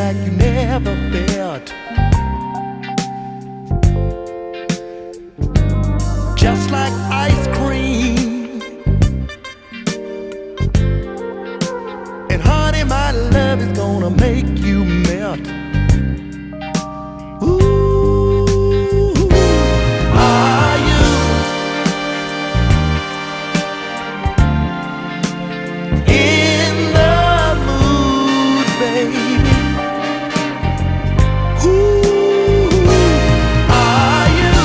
like you never felt. Just like ice cream. And honey, my love is gonna make you melt. Ooh, are you in the mood, baby? Ooh, are you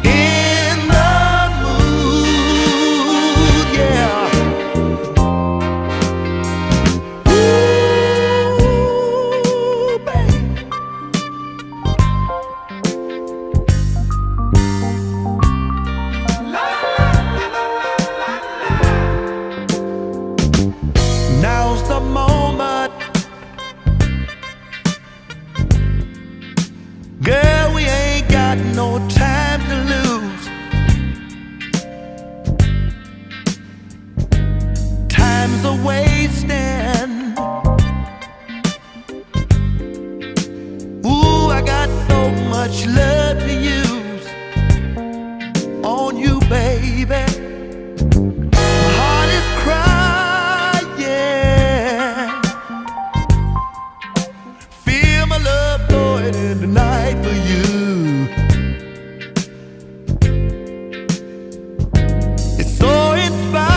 in the mood? Yeah. Ooh, baby. Now's the moment, girl, we ain't got no time to lose. Time's a wasting. Ooh, I got so much love to use on you, baby. My heart is crying. Feel my love flowing in the night for you. It's so inspiring.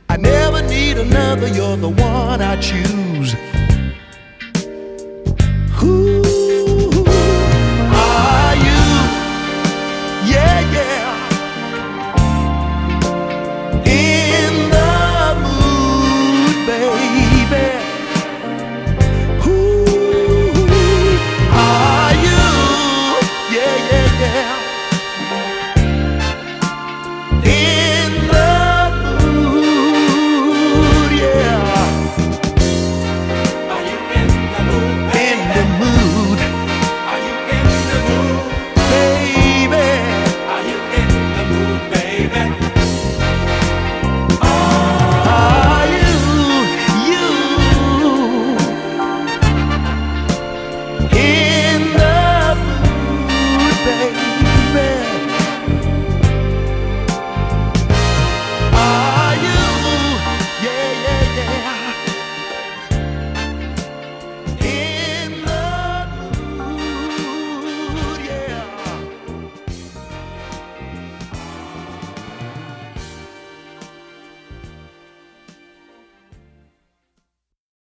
I never need another, you're the one I choose.